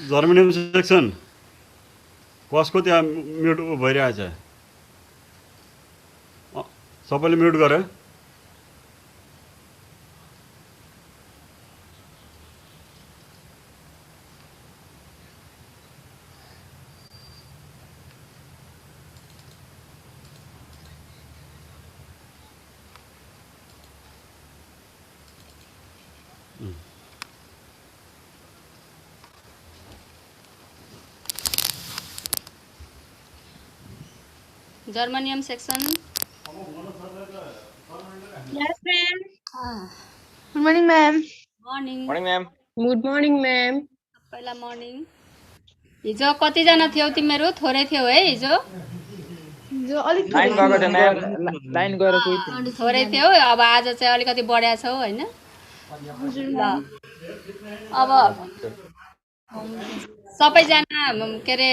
Germanium section कसको त्यहाँ mute भइरहेछ? सबैले म्युट गरे? Germanium section. Yes, ma'am. Good morning, ma'am. Morning. Morning, ma'am. Good morning, ma'am. पहिला मर्निङ। हिजो कतिजना थियौ तिमीहरू? थोरै थियौ है हिजो? जो अलिक लाइन गएको थियो म्याम, लाइन गएर कोही थिएन। थोरै थियौ, अब आज चाहिँ अलिकति बढ्या छौ हैन? ल अब सबैजना के अरे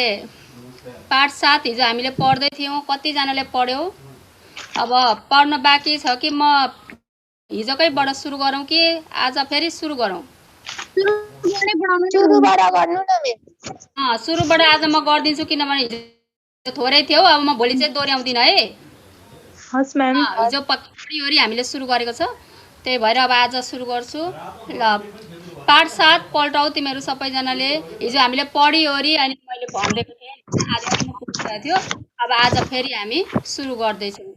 पाठ 7 हिजो हामीले पढ्दै थियौँ। कतिजनाले पढ्यौ? अब पढ्न बाँकी छ कि म हिजोकैबाट सुरु गरौँ कि आज फेरि सुरु गरौँ? सुरुबाट गर्नु न मिस। सुरुबाट आज म गरिदिन्छु किनभने हिजो थोरै थियो। अब म भोलि चाहिँ दोहोऱ्याउँदिन है। हस् म्याम। हिजो पक्कै हामीले सुरु गरेको छ, त्यही भएर अब आज सुरु गर्छु। ल पाठ 7 पल्टाउ तिमीहरू सबैजनाले। हिजो हामीले पढिओरी अनि मैले भनिदिएको थिएँ आज थियो। अब आज फेरि हामी सुरु गर्दैछौँ।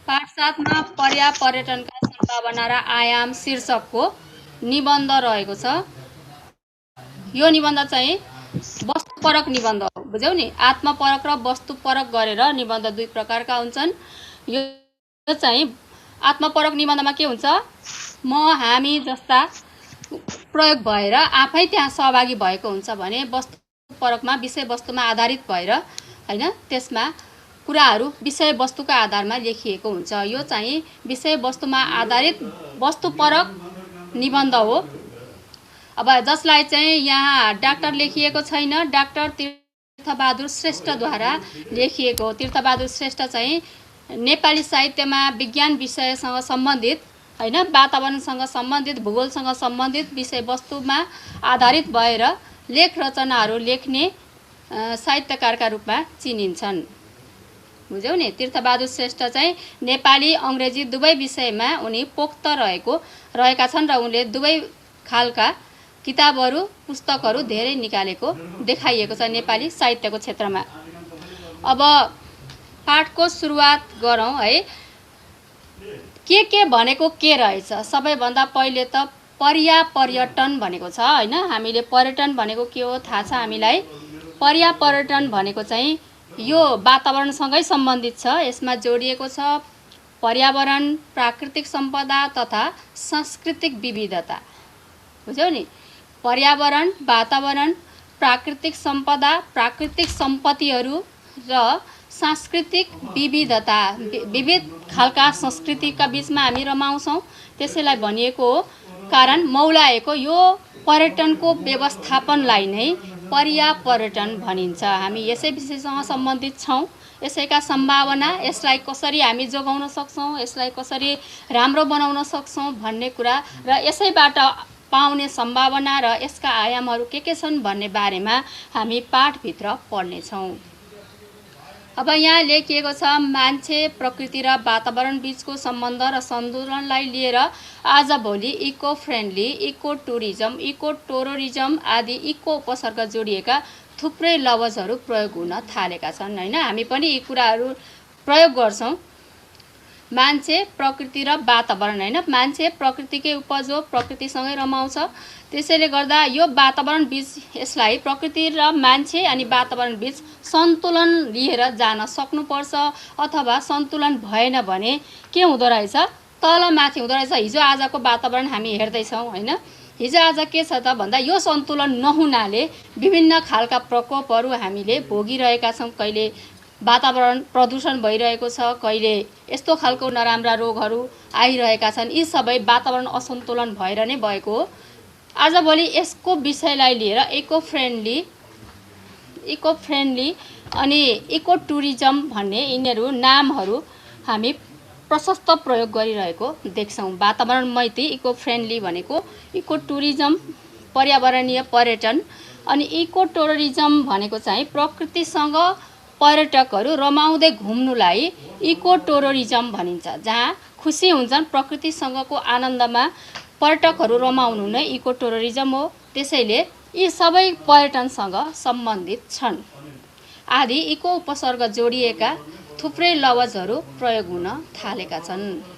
पाठ 7 मा पर्यटनका सम्भावना र आयाम शीर्षकको निबन्ध रहेको छ। यो निबन्ध चाहिँ वस्तुपरक निबन्ध हो, बुझ्यौ नि? आत्मपरक र वस्तुपरक गरेर निबन्ध दुई प्रकारका हुन्छन्। यो चाहिँ आत्मपरक निबन्धमा के हुन्छ? म हामी जस्ता प्रयोग भएर आफै त्यहाँ सहभागी भएको हुन्छ भने वस्तुपरकमा विषयवस्तुमा आधारित भएर हैन, त्यसमा कुराहरू विषयवस्तुका आधारमा लेखिएको हुन्छ। यो चाहिँ विषयवस्तुमा आधारित वस्तुपरक निबन्ध हो। अब जसलाई चाहिँ यहाँ डाक्टर लेखिएको छैन, डाक्टर तीर्थबहादुर श्रेष्ठद्वारा लेखिएको हो। तीर्थबहादुर श्रेष्ठ चाहिँ नेपाली साहित्यमा विज्ञान विषयसँग सम्बन्धित हैन, वातावरणसँग सम्बन्धित, भूगोलसँग सम्बन्धित विषयवस्तुमा आधारित भएर लेख रचनाहरू लेख्ने साहित्यकारका रूपमा चिनिन्छन्। बुझ्यौ नि? तीर्थबहादुर श्रेष्ठ चाहिँ नेपाली अङ्ग्रेजी दुवै विषयमा उनी पोख्त रहेका छन् र उनले दुवै खालका किताबहरू पुस्तकहरू धेरै निकालेको देखाइएको छ नेपाली साहित्यको क्षेत्रमा। अब पाठको सुरुवात गरौँ है। के भनेको के रहेछ? सबैभन्दा पहिले त पर्यटन भनेको छ हैन। हामीले पर्यटन भनेको के हो थाहा छ हामीलाई। पर्यटन भनेको चाहिँ यो वातावरणसँगै सम्बन्धित छ। यसमा जोडिएको छ पर्यावरण, प्राकृतिक सम्पदा तथा सांस्कृतिक विविधता। बुझ्यौ नि? पर्यावरण, वातावरण, प्राकृतिक सम्पदा, प्राकृतिक सम्पत्तिहरू र सांस्कृतिक विविधता, विविध खालका संस्कृतिका बीचमा हामी रमाउँछौँ, त्यसैलाई भनिएको हो। कारण मौलाएको यो पर्यटनको व्यवस्थापनलाई नै पर्यटन भनिन्छ। हामी यसै विषयसँग सम्बन्धित छौँ। यसैका सम्भावना, यसलाई कसरी हामी जोगाउन सक्छौँ, यसलाई कसरी राम्रो बनाउन सक्छौँ भन्ने कुरा र यसैबाट पाउने सम्भावना र यसका आयामहरू के छन् भन्ने बारेमा हामी पाठभित्र पढ्नेछौँ। अब यहाँ लेखिएको छ मान्छे, प्रकृति र वातावरण बीचको सम्बन्ध र सन्तुलनलाई लिएर आजभोलि eco friendly, eco tourism, eco tourism आदि इको उपसर्ग जोडिएका थुप्रै लवजहरू प्रयोग हुन थालेका छन् हैन। हामी पनि यी कुराहरू प्रयोग गर्छौँ। मान्छे, प्रकृति र वातावरण हैन। मान्छे प्रकृतिकै उपज हो, प्रकृतिसँगै रमाउँछ। त्यसैले गर्दा यो वातावरण बीच, यसलाई प्रकृति र मान्छे अनि वातावरण बीच सन्तुलन लिएर जान सक्नुपर्छ। अथवा सन्तुलन भएन भने के हुँदो रहेछ? तलमाथि हुँदो रहेछ। हिजो आजको वातावरण हामी हेर्दैछौँ हैन। हिजो आज के छ त भन्दा यो सन्तुलन नहुनाले विभिन्न खालका प्रकोपहरू हामीले भोगिरहेका छौँ। कहिले वातावरण प्रदूषण भइरहेको छ, कहिले यस्तो खालको नराम्रा रोगहरू आइरहेका छन्। यी सबै वातावरण असन्तुलन भएर नै भएको हो। आजभोलि यसको विषयलाई लिएर इको फ्रेन्डली अनि इको टुरिज्म भन्ने यिनीहरू नामहरू हामी प्रशस्त प्रयोग गरिरहेको देख्छौँ। वातावरण मैत्री इको फ्रेन्डली भनेको इको टुरिज्म पर्यावरणीय पर्यटन, अनि इको टुरिज्म भनेको चाहिँ प्रकृतिसँग पर्यटकहरू रमाउँदै घुम्नुलाई इको टुरिज्म भनिन्छ। जहाँ खुसी हुन्छन्, प्रकृतिसँगको आनन्दमा पर्यटकहरू रमाउनु नै इको टुरिज्म हो। त्यसैले यी सबै पर्यटनसँग सम्बन्धित छन्। आदि इको उपसर्ग जोडिएका थुप्रै लवजहरू प्रयोग हुन थालेका छन्।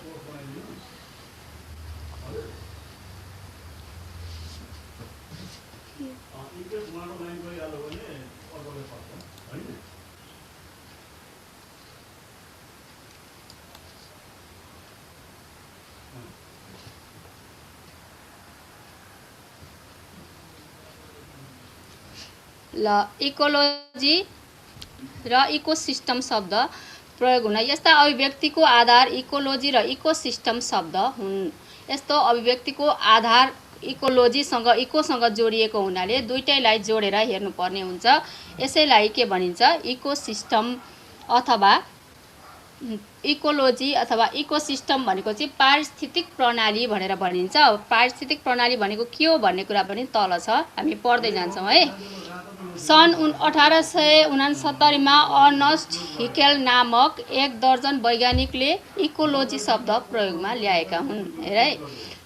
ल इकोलोजी र इकोसिस्टम शब्द प्रयोग हुन यस्ता अभिव्यक्तिको आधार इकोलोजी र इकोसिस्टम शब्द हुन्। यस्तो अभिव्यक्तिको आधार इकोलोजीसँग इकोसँग जोडिएको हुनाले दुईटैलाई जोडेर हेर्नुपर्ने हुन्छ। यसैलाई के भनिन्छ? इकोसिस्टम अथवा इकोलोजी अथवा इकोसिस्टम भनेको चाहिँ पारिस्थितिक प्रणाली भनेर भनिन्छ। पारिस्थितिक प्रणाली भनेको के हो भन्ने कुरा पनि तल छ, हामी पढ्दै जान्छौँ है। सन् 1869 मा अर्नस्ट हिकेल नामक एक दर्जन वैज्ञानिकले इकोलोजी शब्द प्रयोगमा ल्याएका हुन्। हेर है,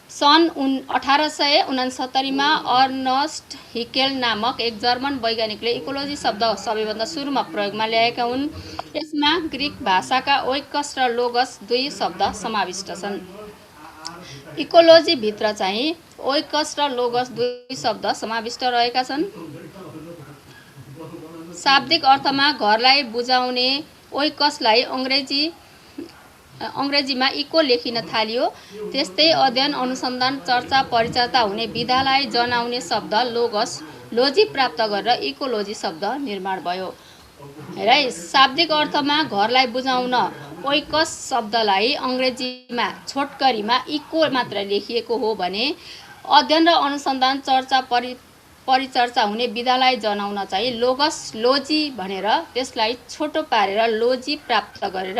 सन् 1869 मा अर्नस्ट हिकेल नामक एक जर्मन वैज्ञानिकले इकोलोजी शब्द सबैभन्दा सुरुमा प्रयोगमा ल्याएका हुन्। यसमा ग्रिक भाषाका ओइकस र लोगस दुई शब्द समाविष्ट छन्। इकोलोजी भित्र चाहिँ ओइकस र लोगस दुई शब्द समाविष्ट रहेका छन्। शाब्दिक अर्थमा घरलाई बुझाउने ओइकसलाई अङ्ग्रेजीमा इको लेखिन थालियो। त्यस्तै अध्ययन अनुसन्धान चर्चा परिचर्चा हुने विधालाई जनाउने शब्द लोगस लोजी प्राप्त गरेर इकोलोजी शब्द निर्माण भयो। हेर है, शाब्दिक अर्थमा घरलाई बुझाउन ओइकस शब्दलाई अङ्ग्रेजीमा छोटकरीमा इको मात्र लेखिएको हो भने अध्ययन र अनुसन्धान चर्चा परिचर्चा हुने विधालाई जनाउन चाहिँ लोगस लोजी भनेर त्यसलाई छोटो पारेर लोजी प्राप्त गरेर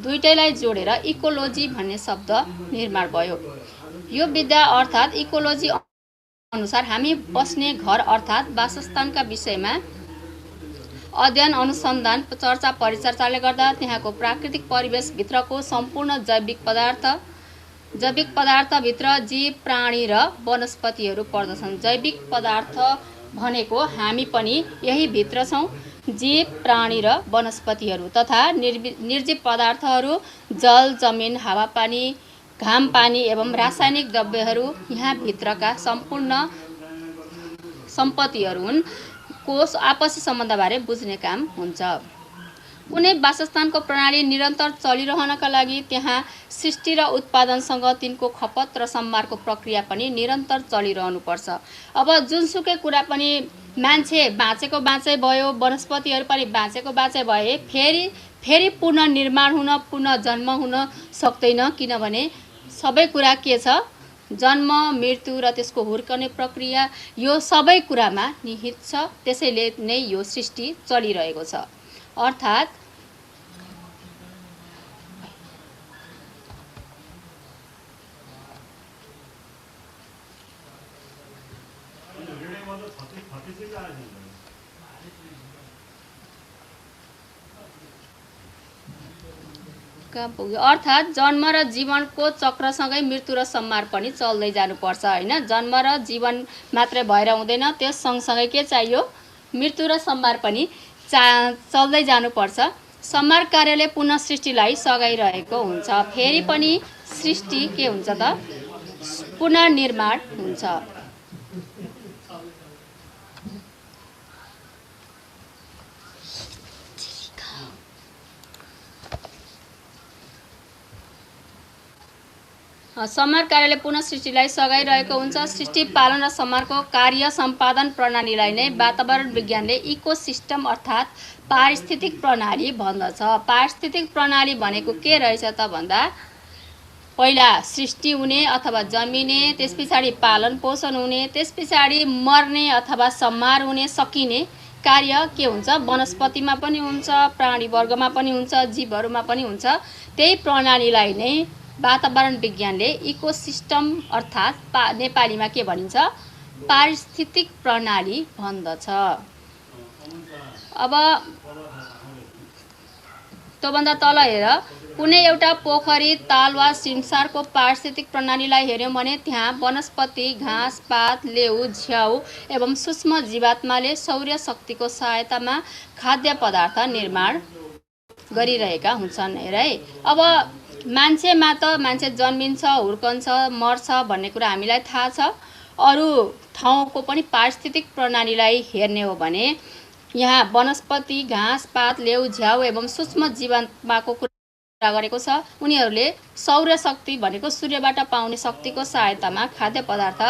दुईटैलाई जोडेर इकोलोजी भन्ने शब्द निर्माण भयो। यो विधा अर्थात् इकोलोजी अनुसार हामी बस्ने घर अर्थात् वासस्थानका विषयमा अध्ययन अनुसन्धान चर्चा परिचर्चाले गर्दा त्यहाँको प्राकृतिक परिवेशभित्रको सम्पूर्ण जैविक पदार्थभित्र जीव प्राणी र वनस्पतिहरू पर्दछन्। जैविक पदार्थ भनेको हामी पनि यही भित्र छौँ। जीव प्राणी र वनस्पतिहरू तथा निर्जीव पदार्थहरू जल जमिन हावापानी घाम पानी एवं रासायनिक द्रव्यहरू यहाँ भित्रका सम्पूर्ण सम्पत्तिहरू हुन्। कोष आपसी सम्बन्धबारे बुझ्ने काम हुन्छ। कुनै वासस्थानको प्रणाली निरन्तर चलिरहनका लागि त्यहाँ सृष्टि र उत्पादनसँग तिनको खपत र सम्हारको प्रक्रिया पनि निरन्तर चलिरहनुपर्छ। अब जुनसुकै कुरा पनि मान्छे बाँचेको बाँचै भयो, वनस्पतिहरू पनि बाँचेको बाँचै भए फेरि पुनः निर्माण हुन पुनः जन्म हुन सक्दैन। किनभने सबै कुरा के छ? जन्म मृत्यु र त्यसको हुर्कने प्रक्रिया यो सबै कुरामा निहित छ। त्यसैले नै यो सृष्टि चलिरहेको छ। अर्थात् जन्म र जीवनको चक्रसँगै मृत्यु र संहार पनि चल्दै जानुपर्छ हैन। जन्म र जीवन मात्रै भएर हुँदैन, त्यस सँगसँगै के चाहियो? मृत्यु र संहार पनि चल्दै जानुपर्छ। संहार कार्यले पुनः सृष्टिलाई सघाइरहेको हुन्छ। फेरि पनि सृष्टि के हुन्छ त? पुनर्निर्माण हुन्छ। संहार कार्यले पुनः सृष्टिलाई सघाइरहेको हुन्छ। सृष्टि पालन र संहारको कार्य सम्पादन प्रणालीलाई नै वातावरण विज्ञानले इकोसिस्टम अर्थात् पारिस्थितिक प्रणाली भन्दछ। पारिस्थितिक प्रणाली भनेको के रहेछ त भन्दा पहिला सृष्टि हुने अथवा जन्मिने, त्यस पछाडि पालन पोषण हुने, त्यस पछाडि मर्ने अथवा संहार हुने सकिने, कार्य के हुन्छ, वनस्पतिमा पनि हुन्छ, प्राणी वर्गमा पनि हुन्छ, जीवहरूमा पनि हुन्छ। त्यही प्रणालीलाई नै वातावरण विज्ञानले इकोसिस्टम अर्थात् नेपालीमा के भनिन्छ, पारिस्थितिक प्रणाली भन्दछ। अब त्योभन्दा तल हेर, कुनै एउटा पोखरी, ताल वा सिमसारको पारिस्थितिक प्रणालीलाई हेर्यौँ भने त्यहाँ वनस्पति, घाँस पात, लेउ, झ्याउ एवं सूक्ष्म जीवात्माले सौर्य शक्तिको सहायतामा खाद्य पदार्थ निर्माण गरिरहेका हुन्छन्। हेर है, अब मान्छेमा त मान्छे जन्मिन्छ, हुर्कन्छ, मर्छ भन्ने कुरा हामीलाई थाहा छ। अरू ठाउँको पनि पारिस्थितिक प्रणालीलाई हेर्ने हो भने यहाँ वनस्पति, घाँस पात, लेउ, झ्याउ एवं सूक्ष्म जीवात्माको कुरा गरेको छ। उनीहरूले सौर्य शक्ति भनेको सूर्यबाट पाउने शक्तिको सहायतामा खाद्य पदार्थ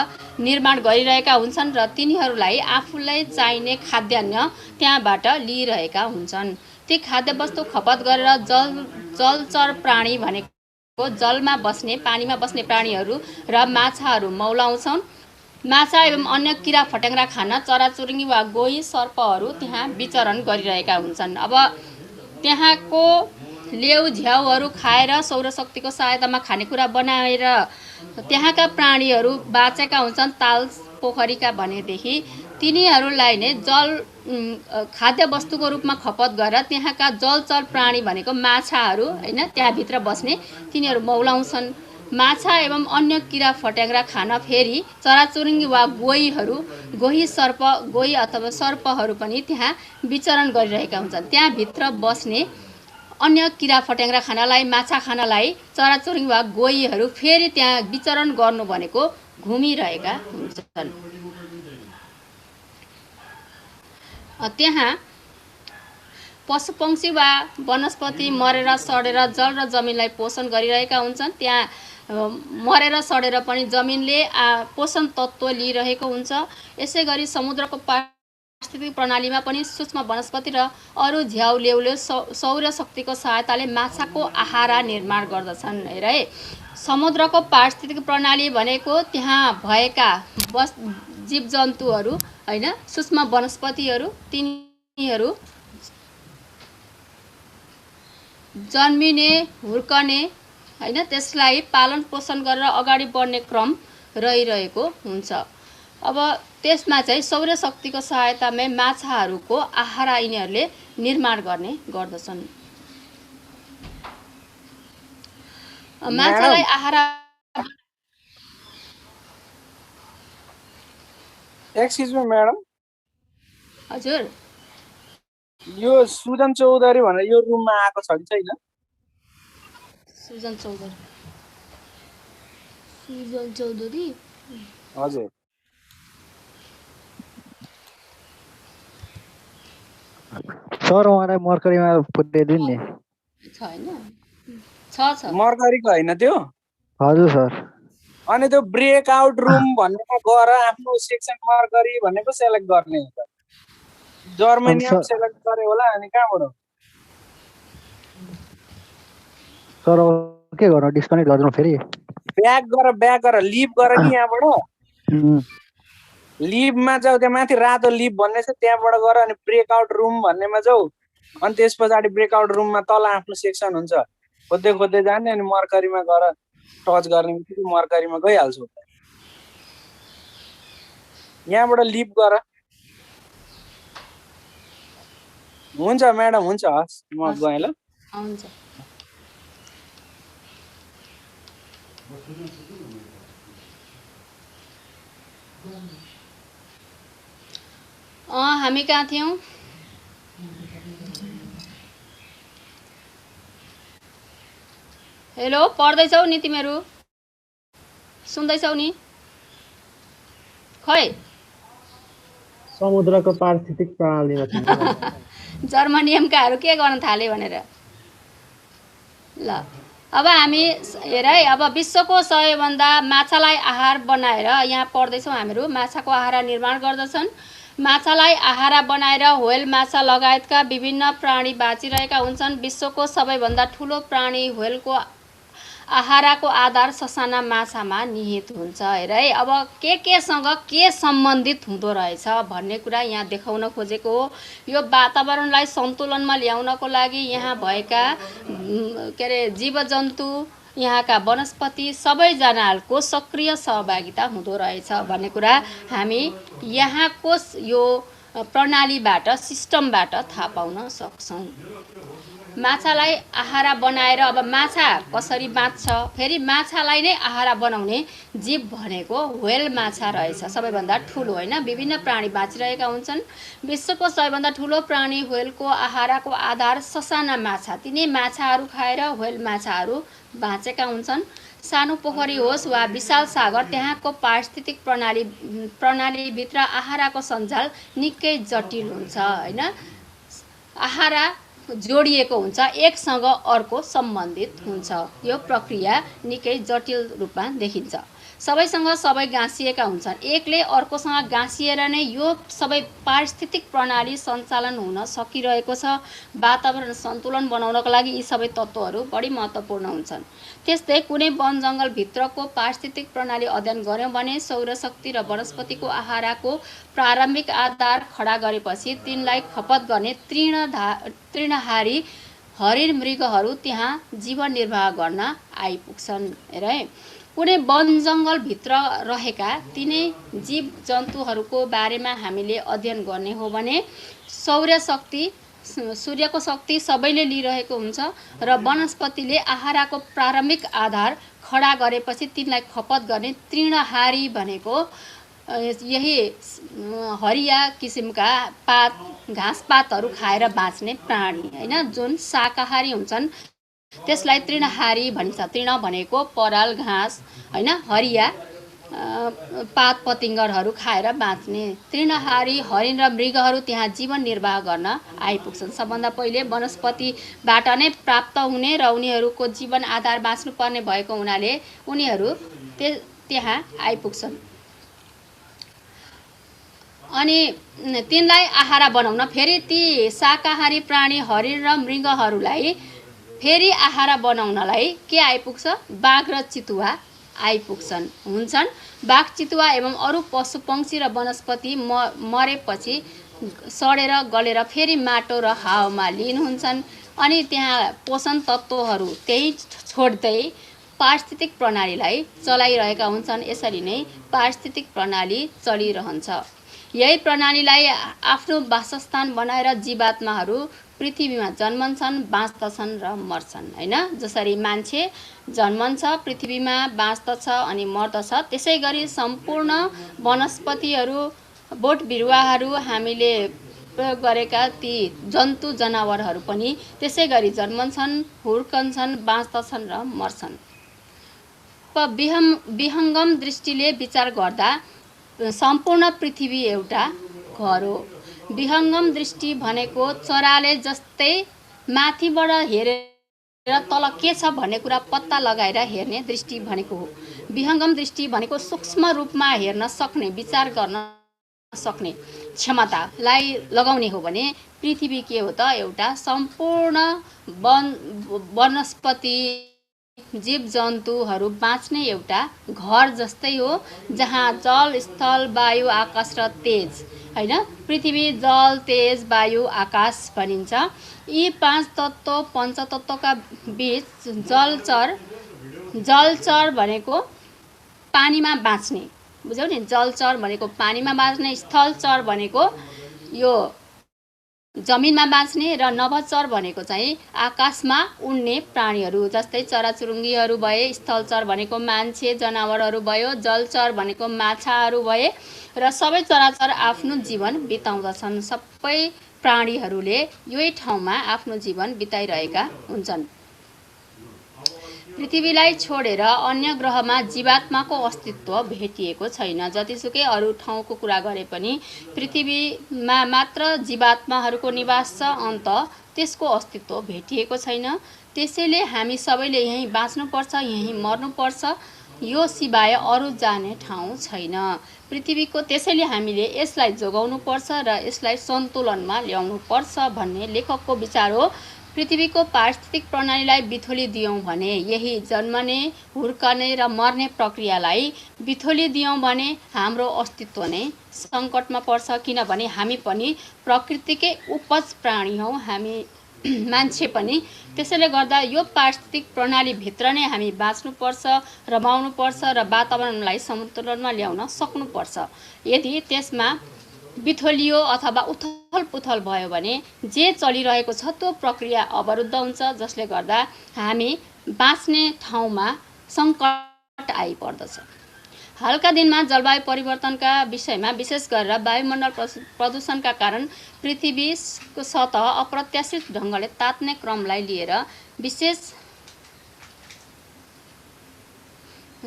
निर्माण गरिरहेका हुन्छन् र तिनीहरूलाई आफूलाई चाहिने खाद्यान्न त्यहाँबाट लिइरहेका हुन्छन्। ती खाद्यवस्तु खपत गरेर जलचर प्राणी भनेको जलमा बस्ने, पानीमा बस्ने प्राणीहरू र माछाहरू मौलाउँछन्। माछा एवं अन्य किरा फट्याङ्ग्रा खान चराचुरुङ्गी वा गोही सर्पहरू त्यहाँ विचरण गरिरहेका हुन्छन्। अब त्यहाँको लेउ झ्याउहरू खाएर सौरशक्तिको सहायतामा खानेकुरा बनाएर त्यहाँका प्राणीहरू बाँचेका हुन्छन् ताल पोखरीका भनेदेखि तिनीहरूलाई नै खाद्य वस्तुको रूपमा खपत गरेर त्यहाँका जलचर प्राणी भनेको माछाहरू हैन, त्यहाँभित्र बस्ने तिनीहरू मौलाउँछन्। माछा एवं अन्य किरा फट्याङ्ग्रा खान फेरि चराचुरुङ्गी वा गोही सर्प, गोही अथवा सर्पहरू पनि त्यहाँ विचरण गरिरहेका हुन्छन्। त्यहाँभित्र बस्ने अन्य किरा फट्याङ्ग्रा खानलाई, माछा खानलाई चराचुरुङ्गी वा गोहीहरू फेरि त्यहाँ विचरण गर्नु भनेको घुमिरहेका हुन्छन्। त्यहाँ पशुपक्षी वा वनस्पति मरेर सडेर जल र जमिनलाई पोषण गरिरहेका हुन्छन्। त्यहाँ मरेर सडेर पनि जमिनले पोषण तत्त्व लिइरहेको हुन्छ। यसै गरी समुद्रको पारिस्थितिक प्रणालीमा पनि सूक्ष्म वनस्पति र अरू झ्याउ लेउले सौर्य शक्तिको सहायताले माछाको आहारा निर्माण गर्दछन्। हेर है, समुद्रको पारिस्थितिक प्रणाली भनेको त्यहाँ भएका जीवजन्तुहरू हैन, सूक्ष्म वनस्पतिहरू, तिनीहरू जन्मिने, हुर्कने हैन, त्यसलाई पालन पोषण गरेर अगाडि बढ्ने क्रम रहिरहेको हुन्छ। अब त्यसमा चाहिँ सौर्य शक्तिको सहायतामा माछाहरूको आहारा यिनीहरूले निर्माण गर्ने गर्दछन्। माछालाई आहारा एक्सक्युज मी म्याडम, हजुर यो सुजन चौधरी भनेर यो रुममा आएको छ कि छैन? सुजन चौधरी हजुर, सर उहाँलाई मर्करीमा पुर्याइदिनु नि। छैन, छ मर्करीको होइन त्यो? हजुर सर। अनि त्यो ब्रेकआउट रुम भन्नेमा गएर आफ्नो सेक्सन मर्करी भनेको सेलेक्ट गर्ने हुन्छ। जर्मनीमा सेलेक्ट गरे होला, अनि कहाँबाट? सर के गर्नु, डिस्कनेक्ट गरिदिनु फेरि? ब्याक गर लिभ गर कि यहाँबाट लिभमा जाऊ, त्यहाँ माथि रातो लिभ भन्ने छ, त्यहाँबाट गर अनि ब्रेकआउट रुम भन्नेमा जाऊ। अनि त्यस पछाडि ब्रेकआउट रुममा तल आफ्नो सेक्सन हुन्छ, खोज्दै खोज्दै जाने अनि मर्करीमा गएर टच गर्ने बित्तिकै मर्करीमा गइहाल्छु। यहाँबाट लिभ गर। हुन्छ म्याडम, हुन्छ, हस् म गएँ ल। हुन्छ। हामी कहाँ थियौँ? हेलो, पढ्दैछौ नि तिमीहरू? सुन्दैछौ नि? खै समुद्रको पारिस्थितिक प्रणालीमा जर्मनियमकाहरू के गर्न थाले भनेर। ल अब हामी हेर है, अब विश्वको सबैभन्दा माछालाई आहार बनाएर यहाँ पढ्दैछौँ हामीहरू। माछाको आहारा निर्माण गर्दछन्। माछालाई आहारा बनाएर व्हेल माछा लगायतका विभिन्न प्राणी बाँचिरहेका हुन्छन्। विश्वको सबैभन्दा ठुलो प्राणी व्हेलको आहाराको आधार ससाना माछामा निहित हुन्छ। हेर है, अब केसँग के सम्बन्धित हुँदो रहेछ भन्ने कुरा यहाँ देखाउन खोजेको हो। यो वातावरणलाई सन्तुलनमा ल्याउनको लागि यहाँ भएका के अरे जीवजन्तु, यहाँका वनस्पति सबैजनाको सक्रिय सहभागिता हुँदो रहेछ भन्ने कुरा हामी यहाँको यो प्रणालीबाट, सिस्टमबाट थाहा पाउन सक्छौँ। माछालाई आहारा बनाएर अब माछा कसरी बाँच्छ, फेरि माछालाई नै आहारा बनाउने जीव भनेको व्हेल माछा रहेछ, सबैभन्दा ठुलो होइन। विभिन्न प्राणी बाँचिरहेका हुन्छन्। विश्वको सबैभन्दा ठुलो प्राणी व्हेलको आहाराको आधार ससाना माछा, तिनै माछाहरू खाएर व्हेल माछाहरू बाँचेका हुन्छन्। सानो पोखरी होस् वा विशाल सागर, त्यहाँको पारिस्थितिक प्रणालीभित्र आहाराको सञ्जाल निकै जटिल हुन्छ होइन। आहारा जोडिएको हुन्छ, एकसँग अर्को सम्बन्धित हुन्छ। यो प्रक्रिया निकै जटिल रूपमा देखिन्छ। सबैसँग सबै गाँसिएका हुन्छन्। एकले अर्कोसँग गाँसिएर नै यो सबै पारिस्थितिक प्रणाली सञ्चालन हुन सकिरहेको छ। वातावरण सन्तुलन बनाउनको लागि यी सबै तत्त्वहरू बढी महत्त्वपूर्ण हुन्छन्। त्यस्तै कुनै वन जङ्गलभित्रको पारिस्थितिक प्रणाली अध्ययन गऱ्यौँ भने सौरशक्ति र वनस्पतिको आहाराको प्रारम्भिक आधार खडा गरेपछि तिनलाई खपत गर्ने तृणहारी हरिण मृगहरू त्यहाँ जीवन निर्वाह गर्न आइपुग्छन्। हेर है, कुनै वन जङ्गलभित्र रहेका तिनै जीव जन्तुहरूको बारेमा हामीले अध्ययन गर्ने हो भने सूर्यको शक्ति सबैले लिइरहेको हुन्छ र वनस्पतिले आहाराको प्रारम्भिक आधार खडा गरेपछि तिनलाई खपत गर्ने तृणहारी भनेको यही हरिया किसिमका घाँसपातहरू खाएर बाँच्ने प्राणी होइन, जुन शाकाहारी हुन्छन् त्यसलाई तृणहारी भनिन्छ। तृण भनेको पराल, घाँस होइन, हरिया पात पतिङ्गरहरू खाएर बाँच्ने तृणहारी हरिण र मृगहरू त्यहाँ जीवन निर्वाह गर्न आइपुग्छन्। सबभन्दा पहिले वनस्पतिबाट नै प्राप्त हुने र उनीहरूको जीवन आधार बाँच्नुपर्ने भएको हुनाले उनीहरू त्यहाँ आइपुग्छन्। अनि तिनलाई आहारा बनाउन फेरि ती शाकाहारी प्राणी हरिण र मृगहरूलाई फेरि आहारा बनाउनलाई के आइपुग्छ? बाघ र चितुवा आइपुग्छन् हुन्छन्। बाघ, चितुवा एवं अरू पशु पक्षी र वनस्पति मरेपछि सडेर गलेर फेरि माटो र हावामा लीन हुन्छन्। अनि त्यहाँ पोषण तत्त्वहरू त्यही छोड्दै पारिस्थितिक प्रणालीलाई चलाइरहेका हुन्छन्। यसरी नै पारिस्थितिक प्रणाली चलिरहन्छ। यही प्रणालीलाई आफ्नो वासस्थान बनाएर जीवात्माहरू पृथ्वीमा जन्मन्छन्, बाँच्दछन् र मर्छन् होइन। जसरी मान्छे जन्मन्छ, पृथ्वीमा बाँच्दछ अनि मर्दछ, त्यसै गरी सम्पूर्ण वनस्पतिहरू, बोट बिरुवाहरू, हामीले प्रयोग गरेका ती जन्तु जनावरहरू पनि त्यसै गरी जन्मन्छन्, हुर्कन्छन्, बाँच्दछन् र मर्छन्। विहङ्गम दृष्टिले विचार गर्दा सम्पूर्ण पृथ्वी एउटा घर हो। विहङ्गम दृष्टि भनेको चराले जस्तै माथिबाट हेरेर तल के छ भन्ने कुरा पत्ता लगाएर हेर्ने दृष्टि भनेको हो। विहङ्गम दृष्टि भनेको सूक्ष्म रूपमा हेर्न सक्ने, विचार गर्न सक्ने क्षमतालाई लगाउने हो भने पृथ्वी के हो त? एउटा सम्पूर्ण वनस्पति, जीव जन्तुहरू बाँच्ने एउटा घर जस्तै हो, जहाँ जल, स्थल, वायु, आकाश र तेज होइन। पृथ्वी जल, तेज, वायु, आकाश भनिन्छ। यी पाँच तत्त्व पञ्चतत्त्वका बीच जलचर भनेको पानीमा बाँच्ने, बुझ्यौ नि? जलचर भनेको पानीमा बाँच्ने, स्थलचर भनेको यो जमिनमा बाँच्ने र नभचर भनेको चाहिँ आकाशमा उड्ने प्राणीहरू जस्तै चराचुरुङ्गीहरू भए। स्थलचर भनेको मान्छे, जनावरहरू भयो। जलचर भनेको माछाहरू भए र सबै चराचर आफ्नो जीवन बिताउँदछन्। सबै प्राणीहरूले यही ठाउँमा आफ्नो जीवन बिताइरहेका हुन्छन्। पृथ्वीलाई छोडेर अन्य ग्रहमा जीवात्माको अस्तित्व भेटिएको छैन। जतिसुकै अरू ठाउँको कुरा गरे पनि पृथ्वीमा मात्र जीवात्माहरूको निवास छ, अन्त त्यसको अस्तित्व भेटिएको छैन। त्यसैले हामी सबैले यहीँ बाँच्नुपर्छ, यहीँ मर्नुपर्छ, यो सिवाय अरू जाने ठाउँ छैन पृथ्वीको। त्यसैले हामीले यसलाई जोगाउनुपर्छ र यसलाई सन्तुलनमा ल्याउनुपर्छ भन्ने लेखकको विचार हो। पृथ्वीको पारिस्थितिक प्रणालीलाई बिथोलिदियौँ भने, यही जन्मने, हुर्कने र मर्ने प्रक्रियालाई बिथोलिदियौँ भने हाम्रो अस्तित्व नै सङ्कटमा पर्छ। किनभने हामी पनि प्रकृतिकै उपज प्राणी हौँ, हामी मान्छे पनि। त्यसैले गर्दा यो पारिस्थितिक प्रणालीभित्र नै हामी बाँच्नुपर्छ, रमाउनुपर्छ र वातावरणलाई सन्तुलनमा ल्याउन सक्नुपर्छ। यदि त्यसमा बिथोलियो अथवा उथल पुथल भयो भने जे चलिरहेको छ त्यो प्रक्रिया अवरुद्ध हुन्छ, जसले गर्दा हामी बाँच्ने ठाउँमा सङ्कट आइपर्दछ। हालका दिनमा जलवायु परिवर्तनका विषयमा विशेष गरेर वायुमण्डल प्रदूषणका कारण पृथ्वीको सतह अप्रत्याशित ढङ्गले तात्ने क्रमलाई लिएर विशेष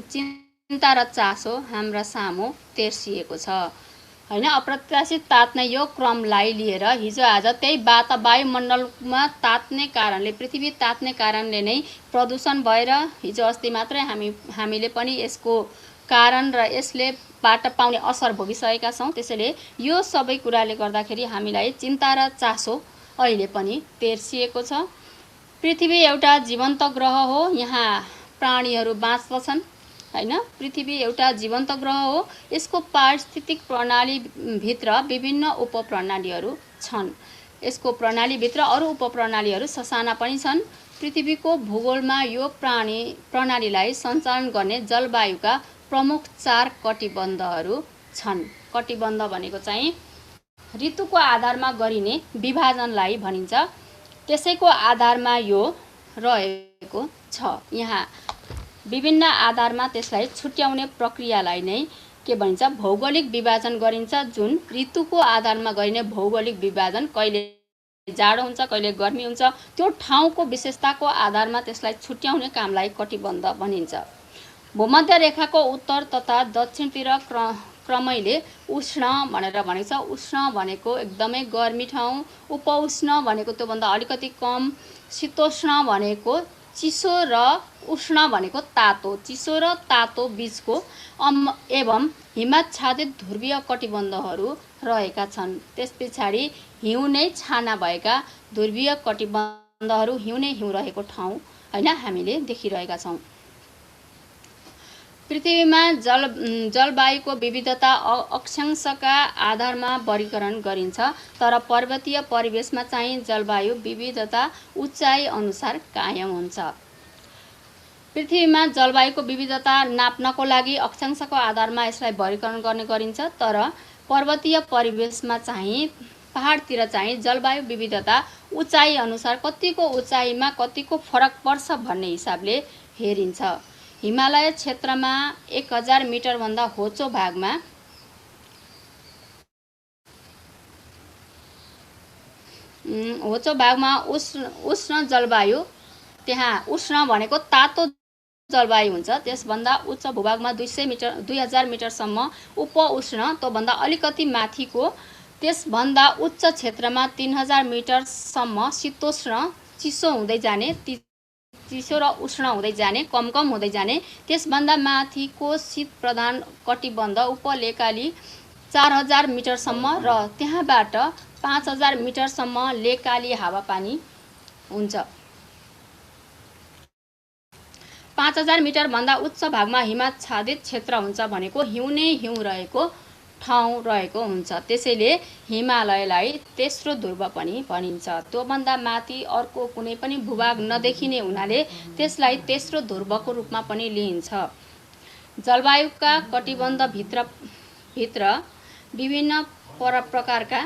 चिन्ता र चासो हाम्रा सामु तेर्सिएको छ हैन। अप्रत्याशित तात्ने यो क्रमलाई लिएर हिजो आज त्यही वायुमण्डलमा तात्ने कारणले, पृथ्वी तात्ने कारणले नै प्रदूषण भएर हिजो अस्ति मात्रै हामीले पनि यसको कारण र यसले बाट पाउने असर भोगिसकेका छौँ। त्यसैले यो सबै कुराले गर्दाखेरि हामीलाई चिन्ता र चासो अहिले पनि तेर्सिएको छ। पृथ्वी एउटा जीवन्त ग्रह हो, यहाँ प्राणीहरू बाँच्दछन् हैन। पृथ्वी एउटा जीवन्त ग्रह हो, यसको पारिस्थितिक प्रणालीभित्र विभिन्न उपप्रणालीहरू छन्। यसको प्रणालीभित्र अरू उपप्रणालीहरू ससाना पनि छन्। पृथ्वीको भूगोलमा यो प्रणालीलाई सञ्चालन गर्ने जलवायुका प्रमुख 4 कटिबन्धहरू छन्। कटिबन्ध भनेको चाहिँ ऋतुको आधारमा गरिने विभाजनलाई भनिन्छ। त्यसैको आधारमा यो रहेको छ। यहाँ विभिन्न आधारमा त्यसलाई छुट्याउने प्रक्रियालाई नै के भनिन्छ, भौगोलिक विभाजन गरिन्छ। जुन ऋतुको आधारमा गरिने भौगोलिक विभाजन, कहिले जाडो हुन्छ कहिले गर्मी हुन्छ, त्यो ठाउँको विशेषताको आधारमा त्यसलाई छुट्याउने कामलाई कटिबन्ध भनिन्छ। भूमध्य रेखाको उत्तर तथा दक्षिणतिर क्रमैले उष्ण भनेर भनेको छ। उष्ण भनेको एकदमै गर्मी ठाउँ, उपउष्ण भनेको त्योभन्दा अलिकति कम, शीतोष्ण भनेको चिसो र उष्ण भनेको तातो, चिसो र तातो बीचको एवं हिमाच्छादित ध्रुवीय कटिबन्धहरू रहेका छन्। त्यस पछाडि हिउँ नै छाना भएका ध्रुवीय कटिबन्धहरू, हिउँ नै हिउँ रहेको ठाउँ हैन हामीले देखिरहेका छौँ। पृथ्वीमा जलवायुको विविधता अक्षांशका आधारमा वर्गीकरण गरिन्छ, तर पर्वतीय परिवेशमा चाहिँ जलवायु विविधता उचाइ अनुसार कायम हुन्छ। पृथ्वीमा जलवायुको विविधता नाप्नको लागि अक्षांशको आधारमा यसलाई वर्गीकरण गर्ने गरिन्छ, तर पर्वतीय परिवेशमा चाहिँ पहाडतिर चाहिँ जलवायु विविधता उचाइ अनुसार कतिको उचाइमा कतिको फरक पर्छ भन्ने हिसाबले हेरिन्छ। हिमालय क्षेत्रमा 1000 मिटर भन्दा होचो भागमा उष्ण जलवायु, त्यहाँ उष्ण भनेको तातो जलवायु हुन्छ। त्यसभन्दा उच्च भूभागमा 2000 मिटरसम्म उपउष्ण, त्योभन्दा अलिकति माथिको त्यसभन्दा उच्च क्षेत्रमा 3000 मिटरसम्म शीतोष्ण, चिसो हुँदै जाने, चिसो र उष्ण हुँदै जाने, कम हुँदै जाने। त्यसभन्दा माथिको शीत प्रधान कटिबन्ध उपलेकाली 4000 मिटरसम्म र त्यहाँबाट 5000 मिटरसम्म लेकाली हावापानी हुन्छ। 5000 मिटर भन्दा उच्च भागमा हिमाच्छादित क्षेत्र हुन्छ भनेको हिउँ नै हिउँ रहेको ठाउँ रहेको हुन्छ। त्यसैले हिमालयलाई तेस्रो ध्रुव पनि भनिन्छ। त्योभन्दा माथि अर्को कुनै पनि भूभाग नदेखिने हुनाले त्यसलाई तेस्रो ध्रुवको रूपमा पनि लिइन्छ। जलवायुका कटिबन्धभित्र विभिन्न प्रकारका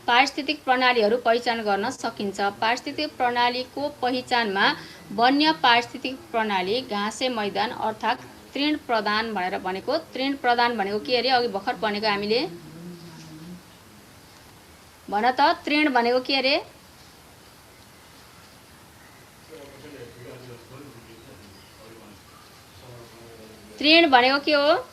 पारिस्थितिक प्रणालीहरू पहिचान गर्न सकिन्छ। पारिस्थितिक प्रणालीको पहिचानमा वन्य पारिस्थितिक प्रणाली, घाँसे मैदान अर्थात् तृण प्रधान भनेर भनेको, तृण प्रधान भनेको के अरे, अघि भर्खर भनेको हामीले भन त, तृण भनेको के अरे? तृण भनेको के हो?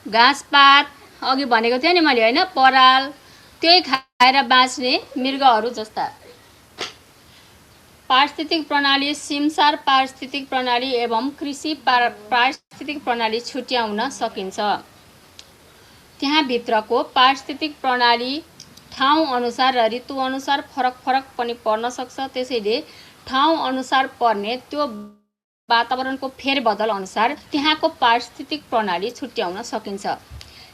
घाँसपात, अघि भनेको थिएँ नि मैले हैन, पराल, त्यही खाएर बाँच्ने मृगहरू जस्ता। पारिस्थितिक प्रणाली, सीमसार पारिस्थितिक प्रणाली एवं कृषि पारिस्थितिक प्रणाली छुट्याउन सकिन्छ। त्यहाँभित्रको पारिस्थितिक प्रणाली ठाउँ अनुसार र ऋतु अनुसार फरक पनि पर्न सक्छ। त्यसैले ठाउँ अनुसार पर्ने त्यो वातावरणको फेरबदल अनुसार त्यहाँको पारिस्थितिक प्रणाली छुट्याउन सकिन्छ।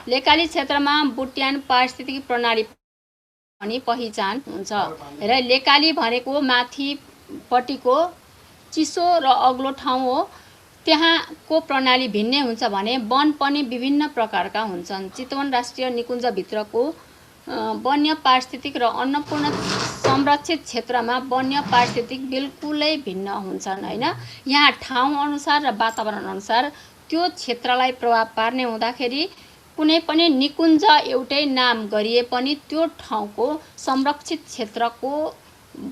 लेकाली क्षेत्रमा बुट्यान पारिस्थितिक प्रणाली पनि पहिचान हुन्छ र लेकाली भनेको माथिपट्टिको चिसो र अग्लो ठाउँ हो। त्यहाँको प्रणाली भिन्नै हुन्छ भने वन पनि विभिन्न प्रकारका हुन्छन्। चितवन राष्ट्रिय निकुञ्जभित्रको वन्य पारिस्थितिक र अन्नपूर्ण संरक्षित क्षेत्रमा वन्य पारिस्थितिक बिल्कुलै भिन्न हुन्छन् हैन। यहाँ ठाउँ अनुसार र वातावरण अनुसार त्यो क्षेत्रलाई प्रभाव पार्ने हुँदाखेरि कुनै पनि निकुञ्ज एउटै नाम गरिए पनि त्यो ठाउँको संरक्षित क्षेत्रको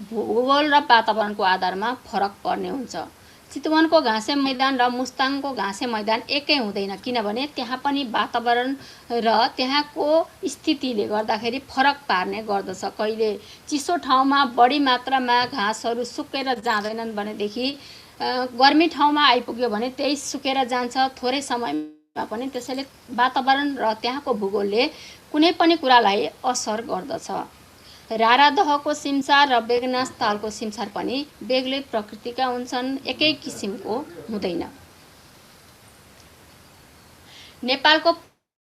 भूगोल र वातावरणको आधारमा फरक पर्ने हुन्छ। चितवनको घाँसे मैदान र मुस्ताङको घाँसे मैदान एकै हुँदैन, किनभने त्यहाँ पनि वातावरण र त्यहाँको स्थितिले गर्दाखेरि फरक पार्ने गर्दछ। कहिले चिसो ठाउँमा बढी मात्रामा घाँसहरू सुकेर जाँदैनन् भनेदेखि गर्मी ठाउँमा आइपुग्यो भने त्यही सुकेर जान्छ थोरै समयमा पनि। त्यसैले वातावरण र त्यहाँको भूगोलले कुनै पनि कुरालाई असर गर्दछ। रारादहको सिमसार र बेगनास तालको सिमसार पनि बेग्लै प्रकृतिका हुन्छन्, एकै किसिमको हुँदैन। नेपालको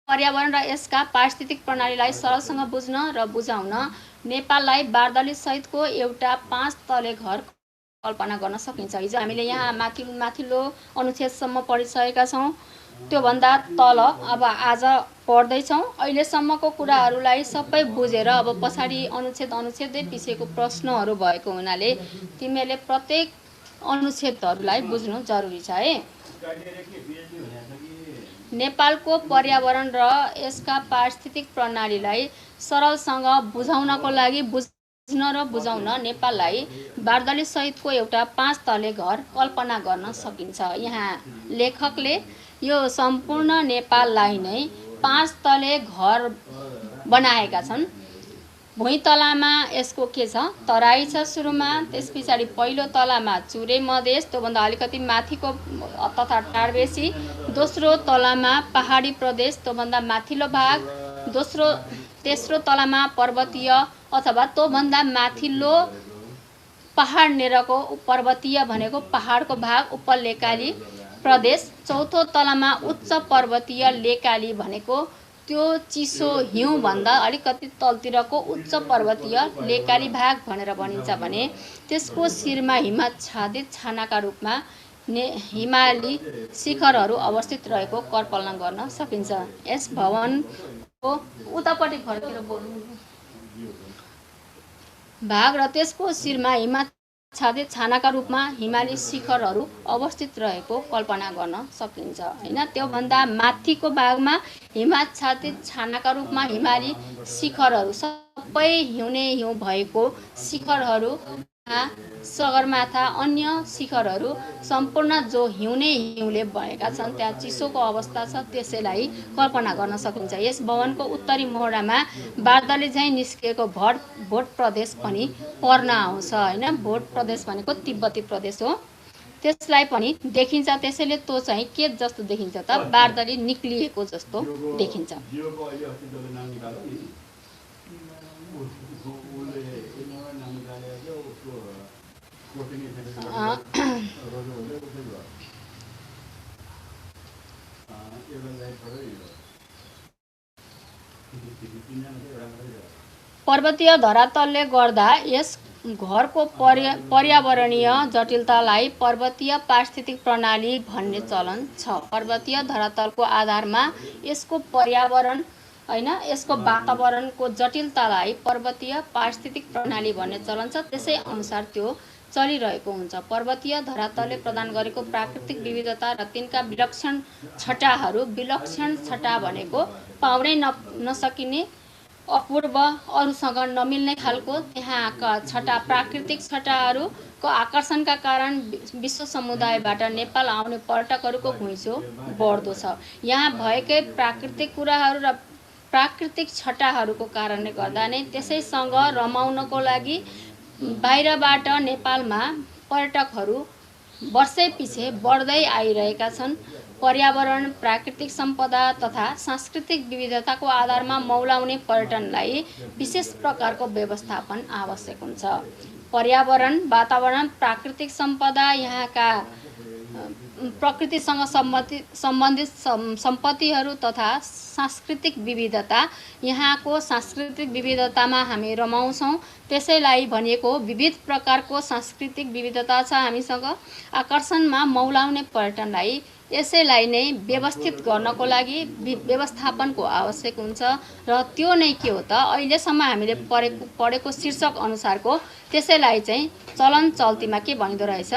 पर्यावरण र यसका पारिस्थितिक प्रणालीलाई सरलसँग बुझ्न र बुझाउन नेपाललाई बारदली सहितको एउटा 5 तले घर कल्पना गर्न सकिन्छ। हिजो हामीले यहाँ माथिल्लो अनुच्छेदसम्म पढिसकेका छौँ, त्योभन्दा तल अब आज पढ्दैछौँ। अहिलेसम्मको कुराहरूलाई सबै बुझेर अब पछाडि अनुच्छेदै पिछेको प्रश्नहरू भएको हुनाले तिमीहरूले प्रत्येक अनुच्छेदहरूलाई बुझ्नु जरुरी छ है। नेपालको पर्यावरण र यसका पारिस्थितिक प्रणालीलाई सरलसँग बुझाउनको लागि बुझ्न र बुझाउन नेपाललाई बारदली सहितको एउटा 5 तले घर कल्पना गर्न सकिन्छ। यहाँ लेखकले यो सम्पूर्ण नेपाललाई नै 5 तले घर बनाएका छन्। भुइँतलामा यसको के छ, तराई छ सुरुमा, त्यस पछाडि पहिलो तलामा चुरे मधेस, त्योभन्दा अलिकति माथिको तथा टारबेसी, दोस्रो तलामा पहाडी प्रदेश, त्योभन्दा माथिल्लो भाग, तेस्रो तलामा पर्वतीय अथवा त्योभन्दा माथिल्लो पहाड नेरको पर्वतीय भनेको पहाडको भाग उप लेकाली प्रदेश, चौथो तलामा उच्च पर्वतीय लेकाली भनेको त्यो चिसो हिउँभन्दा अलिकति तलतिरको उच्च पर्वतीय लेकाली भाग भनेर भनिन्छ भने त्यसको शिरमा हिमाच्छादित छानाका रूपमा हिमाली शिखरहरू अवस्थित रहेको कल्पना गर्न सकिन्छ। यस भवनको उतापट्टि फर्केर बोल्नु भाग र त्यसको शिरमा हिमाच्छादित छानाका रूपमा हिमाली शिखरहरू अवस्थित रहेको कल्पना गर्न सकिन्छ हैन। त्योभन्दा माथिको भागमा हिमाच्छादित छानाका रूपमा हिमाली शिखरहरू सबै हिउँने हिउँ भएको शिखरहरू, सगरमाथा अन्य शिखरहरू सम्पूर्ण जो हिउँने हिउँले भएका छन्, त्यहाँ चिसोको अवस्था छ, त्यसैलाई कल्पना गर्न सकिन्छ। यस भवनको उत्तरी मोहडामा बारदली झैँ निस्किएको भोट प्रदेश पनि पर्न आउँछ हैन। भोट प्रदेश भनेको तिब्बती प्रदेश हो, त्यसलाई पनि देखिन्छ। त्यसैले त्यो चाहिँ के जस्तो देखिन्छ त, बारदली निक्लिएको जस्तो देखिन्छ। पर्वतीय धरातलले गर्दा यस घरको पर्यावरणीय जटिलतालाई पर्वतीय पारिस्थितिक प्रणाली भन्ने चलन छ। पर्वतीय धरातलको आधारमा यसको पर्यावरण हैन, यसको वातावरणको जटिलतालाई पर्वतीय पारिस्थितिक प्रणाली भन्ने चलन छ। त्यसै अनुसार त्यो चलिरहेको हुन्छ। पर्वतीय धरातलले प्रदान गरेको प्राकृतिक विविधता र तिनका विलक्षण छटाहरू, विलक्षण छटा भनेको पाउनै नसकिने अपूर्व, अरूसँग नमिल्ने खालको त्यहाँका छटा, प्राकृतिक छटाहरूको आकर्षणका कारण विश्व समुदायबाट नेपाल आउने पर्यटकहरूको घुइँचो बढ्दो छ। यहाँ भएकै प्राकृतिक कुराहरू र प्राकृतिक छटाहरूको कारणले गर्दा नै त्यसैसँग रमाउनको लागि बाहिरबाट नेपालमा पर्यटकहरू वर्षैपछि बढ्दै आइरहेका छन्। पर्यावरण, प्राकृतिक सम्पदा तथा सांस्कृतिक विविधताको आधारमा मौलाउने पर्यटनलाई विशेष प्रकारको व्यवस्थापन आवश्यक हुन्छ। पर्यावरण, वातावरण, प्राकृतिक सम्पदा, यहाँका प्रकृतिसँग सम्बन्धित सम्पत्तिहरू तथा सांस्कृतिक विविधता, यहाँको सांस्कृतिक विविधतामा हामी रमाउँछौँ। त्यसैलाई भनिएको विविध प्रकारको सांस्कृतिक विविधता छ हामीसँग। आकर्षणमा मौलाउने पर्यटनलाई यसैलाई नै व्यवस्थित गर्नको लागि व्यवस्थापनको आवश्यक हुन्छ। र त्यो नै के हो त, अहिलेसम्म हामीले पढेको शीर्षक अनुसारको त्यसैलाई चाहिँ चलन चल्तीमा के भनिँदो रहेछ,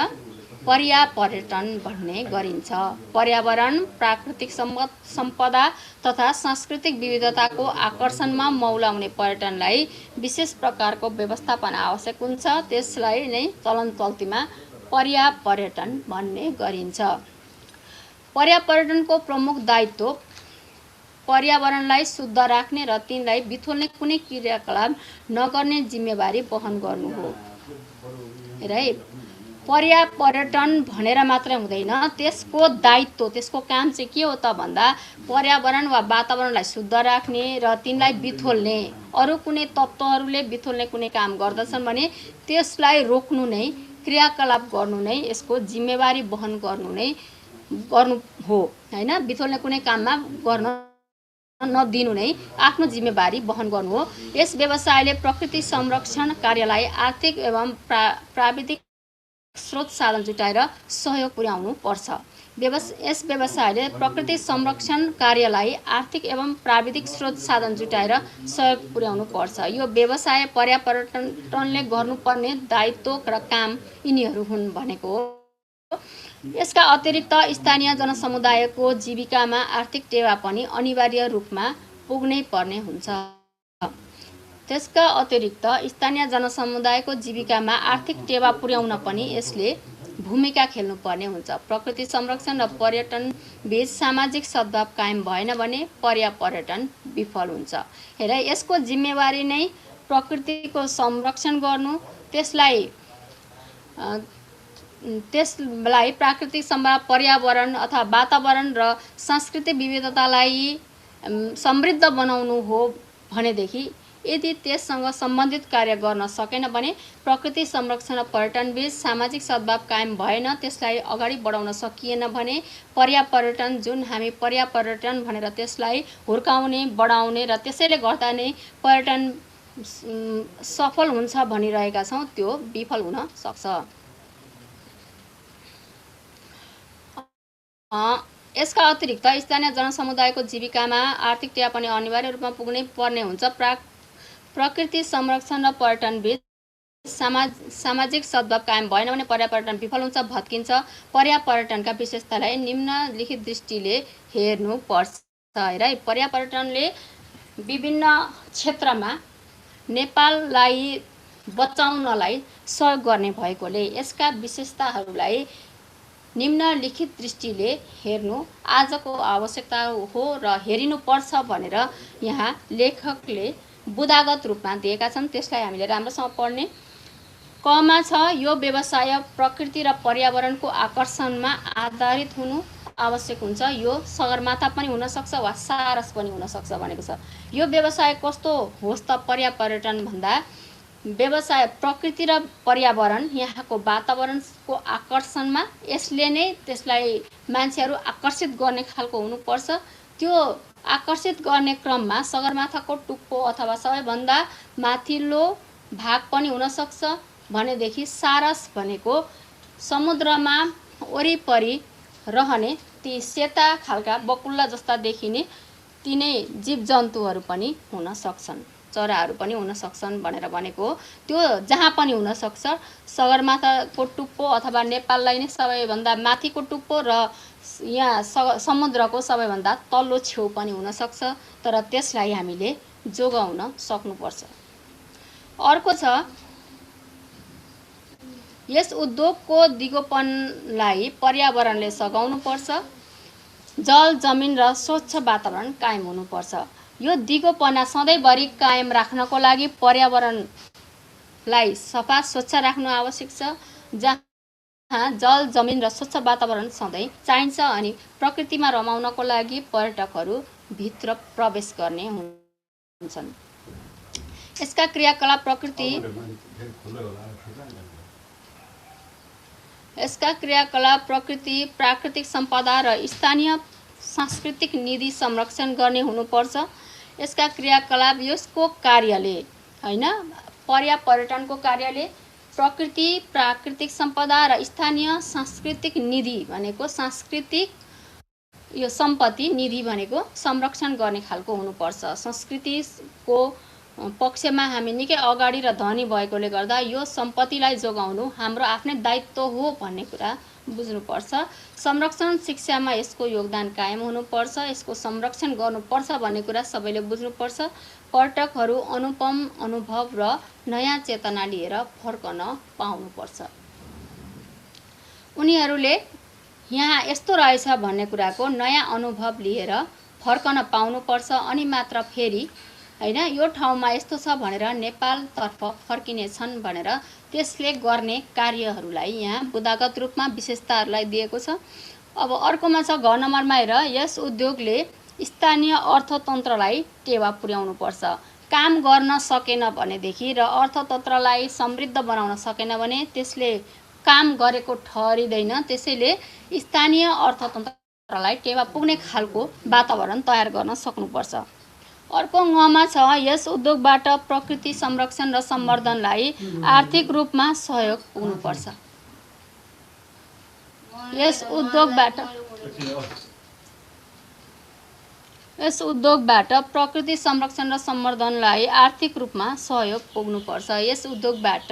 पर्यापर्यटन भन्ने गरिन्छ। पर्यावरण, प्राकृतिक सम्पदा तथा सांस्कृतिक विविधताको आकर्षणमा मौलाउने पर्यटनलाई विशेष प्रकारको व्यवस्थापन आवश्यक हुन्छ। त्यसलाई नै चलन चल्तीमा पर्यापर्यटन भन्ने गरिन्छ। पर्यापर्यटनको प्रमुख दायित्व पर्यावरणलाई शुद्ध राख्ने र तिनलाई बिथोल्ने कुनै क्रियाकलाप नगर्ने जिम्मेवारी वहन गर्नु हो। है, पर्यापर्यटन भनेर मात्रै हुँदैन, त्यसको दायित्व, त्यसको काम चाहिँ के हो त भन्दा पर्यावरण वा वातावरणलाई शुद्ध राख्ने र तिनलाई बिथोल्ने, अरू कुनै तत्त्वहरूले बिथोल्ने कुनै काम गर्दछन् भने त्यसलाई रोक्नु नै, क्रियाकलाप गर्नु नै यसको जिम्मेवारी वहन गर्नु हो। हैन, बिथोल्ने कुनै काममा गर्न नदिनु नै आफ्नो जिम्मेवारी वहन गर्नु हो। यस व्यवसायले प्रकृति संरक्षण कार्यलाई आर्थिक एवं प्राविधिक स्रोत साधन जुटाएर सहयोग पुर्याउनु पर्छ। यस व्यवसायले प्रकृति संरक्षण कार्यलाई आर्थिक एवं प्राविधिक स्रोत साधन जुटाएर सहयोग पुर्याउनु पर्छ। यो व्यवसाय पर्यापर्यटनले गर्नुपर्ने दायित्व र काम यिनीहरू हुन् भनेको हो। यसका अतिरिक्त स्थानीय जनसमुदायको जीविकामा आर्थिक टेवा पनि अनिवार्य रूपमा पुग्नै पर्ने हुन्छ। त्यसका अतिरिक्त स्थानीय जनसमुदायको जीविकामा आर्थिक टेवा पुर्याउन पनि यसले भूमिका खेल्नुपर्ने हुन्छ। प्रकृति संरक्षण र पर्यटन बीच सामाजिक सद्भाव कायम भएन भने पर्यापर्यटन विफल हुन्छ। हेर, यसको जिम्मेवारी नै प्रकृतिको संरक्षण गर्नु, त्यसलाई प्राकृतिक सम्पदा, पर्यावरण अथवा वातावरण र सांस्कृतिक विविधतालाई समृद्ध बनाउनु हो भनेदेखि यदि त्यससँग सम्बन्धित कार्य गर्न सकेन भने प्रकृति संरक्षण र पर्यटन बीच सामाजिक सद्भाव कायम भएन, त्यसलाई अगाडि बढाउन सकिएन भने पर्यापर्यटन, जुन हामी पर्यापर्यटन भनेर त्यसलाई हुर्काउने, बढाउने र त्यसैले गर्दा नै पर्यटन सफल हुन्छ भनिरहेका छौँ, त्यो विफल हुन सक्छ। यसका अतिरिक्त स्थानीय जनसमुदायको जीविकामा आर्थिक टेवा पनि अनिवार्य रूपमा पुग्नै पर्ने हुन्छ। प्रकृति संरक्षण र पर्यटन बीच सामाजिक सद्भाव कायम भएन भने पर्यापर्यटन विफल हुन्छ, भत्किन्छ। पर्यापर्यटनका विशेषतालाई निम्नलिखित दृष्टिले हेर्नुपर्छ। है, पर्यापर्यटनले विभिन्न क्षेत्रमा नेपाललाई बचाउनलाई सहयोग गर्ने भएकोले यसका विशेषताहरूलाई निम्नलिखित दृष्टिले हेर्नु आजको आवश्यकता हो र हेरिनुपर्छ भनेर यहाँ लेखकले बुदागत रूपमा दिएका छन्। त्यसलाई हामीले राम्रोसँग पढ्ने। कमा छ, यो व्यवसाय प्रकृति र पर्यावरणको आकर्षणमा आधारित हुनु आवश्यक हुन्छ। यो सगरमाथा पनि हुनसक्छ वा सारस पनि हुनसक्छ भनेको छ। यो व्यवसाय कस्तो होस् त पर्यापर्यटन भन्दा व्यवसाय प्रकृति र पर्यावरण, यहाँको वातावरणको आकर्षणमा यसले नै त्यसलाई मान्छेहरू आकर्षित गर्ने खालको हुनुपर्छ। त्यो आकर्षित गर्ने क्रममा सगरमाथाको टुप्पो अथवा सबैभन्दा माथिल्लो भाग पनि हुनसक्छ भनेदेखि सारस भनेको समुद्रमा वरिपरि रहने ती सेता खालका बकुल्ला जस्ता देखिने तिनै जीवजन्तुहरू पनि हुन सक्छन्, चराहरू पनि हुन सक्छन् भनेर भनेको हो। त्यो जहाँ पनि हुन सक्छ। सगरमाथाको टुप्पो अथवा नेपाललाई नै सबैभन्दा माथिको टुप्पो र यहाँ समुद्रको सबैभन्दा तल्लो छेउ पनि हुन सक्छ, तर त्यसलाई हामीले जोगाउन सक्नुपर्छ। अर्को छ, यस उद्योगको दिगोपनलाई पर्यावरणले सघाउनुपर्छ। जल, जमिन र स्वच्छ वातावरण कायम हुनुपर्छ। यो दिगोपना सधैँभरि कायम राख्नको लागि पर्यावरणलाई सफा स्वच्छ राख्नु आवश्यक छ। जल जमिन र स्वच्छ वातावरण सधैँ चाहिन्छ अनि प्रकृतिमा रमाउनको लागि पर्यटकहरू भित्र प्रवेश गर्ने हुन्छन्। यसका क्रियाकलाप प्रकृति प्राकृतिक सम्पदा र स्थानीय सांस्कृतिक निधि संरक्षण गर्ने हुनुपर्छ। यसका क्रियाकलाप यसको कार्यले हैन पर्यटनको कार्यले प्रकृति प्राकृतिक सम्पदा र स्थानीय सांस्कृतिक निधि भनेको सांस्कृतिक यो सम्पत्ति निधि भनेको संरक्षण गर्ने खालको हुनुपर्छ। संस्कृतिको पक्षमा हामी निकै अगाडि र धनी भएकोले गर्दा यो सम्पत्तिलाई जोगाउनु हाम्रो आफ्नै दायित्व हो भन्ने कुरा बुझ्नुपर्छ। संरक्षण शिक्षामा यसको योगदान कायम हुनुपर्छ। यसको संरक्षण गर्नुपर्छ भन्ने कुरा सबैले बुझ्नुपर्छ। पर्यटकहरू अनुपम अनुभव र नयाँ चेतना लिएर फर्कन पाउनुपर्छ। उनीहरूले यहाँ यस्तो रहेछ भन्ने कुराको नयाँ अनुभव लिएर फर्कन पाउनुपर्छ अनि मात्र फेरि हैन यो ठाउँमा यस्तो छ भनेर नेपालतर्फ फर्किनेछन् भनेर त्यसले गर्ने कार्यहरूलाई यहाँ बुदागत रूपमा विशेषताहरूलाई दिएको छ। अब अर्कोमा छ घ नम्बरमा हेर, यस उद्योगले स्थानीय अर्थतन्त्रलाई टेवा पुर्याउनुपर्छ। काम गर्न सकेन भनेदेखि र अर्थतन्त्रलाई समृद्ध बनाउन सकेन भने त्यसले काम गरेको ठहरिँदैन। त्यसैले स्थानीय अर्थतन्त्रलाई टेवा पुग्ने खालको वातावरण तयार गर्न सक्नुपर्छ। अर्को ङमा छ, यस उद्योगबाट प्रकृति संरक्षण र सम्वर्धनलाई आर्थिक रूपमा सहयोग पुग्नुपर्छ। यस उद्योगबाट प्रकृति संरक्षण र सम्वर्धनलाई आर्थिक रूपमा सहयोग पुग्नुपर्छ। यस उद्योगबाट